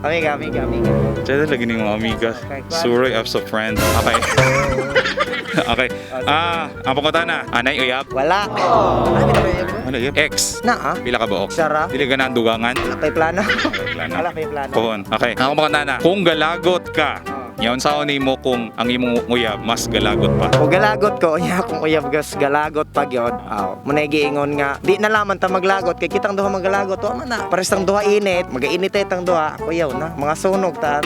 Amiga. Diyan lagi ni mga amiga. Okay, Suroy as a friend. Okay. Okay. Ang pangkota na. Anay uyab. Wala. Ano yun? X. Na Pila ka buok? Sara. Dili ka na ang dugangan. Wala pa'y plano. Plano. Wala pa'y plano. Kuhon. Okay. Ang pangkota na. Kung galagot ka, yaon sa mo kung ang imong uyab mas galagot pa. Kung galagot ko, unya kung uyab gas galagot pag yun. Muna giingon nga, di na laman ta maglagot, kay kitang duha magalagot, man na. Pares tang duha init, mag-init tang duha, ako yaw na, mga sunog ta.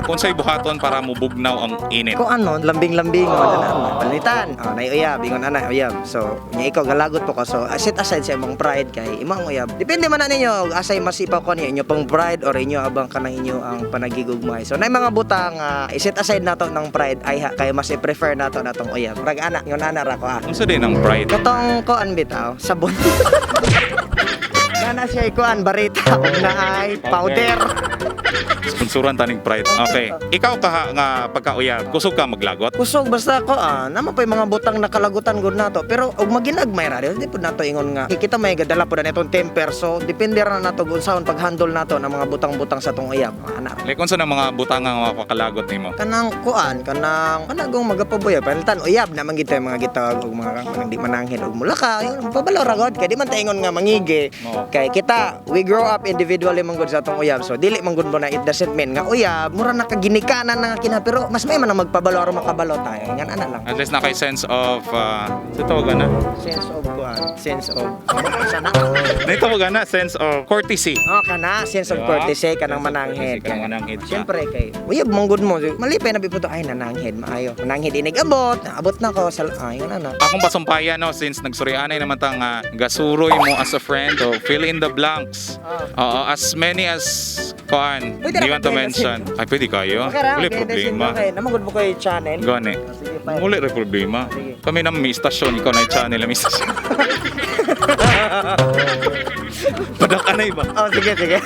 Kung sa'y buhaton para mubugnaw ang init. Kung ano, lambing-lambingon, palitan. Nay uyab, ingon anay uyab. So, nya ikaw galagot po ko, so set aside sa imong pride kay imong uyab. Depende man na ninyo, asay masipaw ko ninyo pang pride or inyo abang kanang inyo ang panagigugmay. So, nay mga butang iset aside nato ng pride ay kay mas i-prefer nato natong uyab. Rag anak, yun ana ra ko Unsa din ang pride? Katong kuan bitaw, sabon. Nana siya kuan barita ug naay powder. Sponsoran taning pride. Okay. Ikaw ka nga pagkauyab, kusog ka maglagot? Kusog basta ko naman pa yung mga butang nakalagutan gud nato. Pero og maginagmay ra di pud nato ingon nga. Kita may gadala pud na itong temper so depende ra nato kung saan pag-handle nato ng mga butang-butang sa tong uyab. Ana. Like unsa na mga butang nga makakalagot nimo? Kanang kuan, kanang kanagong magapaboy palitan uyab na man gito yung mga gitawag og mga kanang di mananghid og mulaka. Yung pabalo ra gud kay di man ta ingon nga mangigi. Kay kita we grow up individually man gud sa atong uyab. So dili man gud mo na it doesn't mean nga uyab mura na kaginikanan na kina pero mas may man na magpabalo aron makabalo tayo. Ngan ana lang. At least na kay sense of sa tawagan na. Sense of sana. Naitawagan na sense of courtesy. Kana sense of courtesy kanang mananghid. Kanang mananghid. Siyempre kay uyab mong good mo. Malipay na biputo ay nananghid maayo. Mananghid inig abot na ko sa ayon ana. Akong pasumpayan no since nagsurianay naman ta nga gasuroy mo as a friend o fill in the blanks. Oo, as many as kuan. Pwede Do na you want to pwede na mention? Ay, pwede kayo. Wala problema. Okay, namagod mo ko yung channel. Gani. Sige, fine. Wala rin problema. Sige. Kami na may istasyon, ikaw na yung channel, may istasyon. Padak ka na iba. Sige.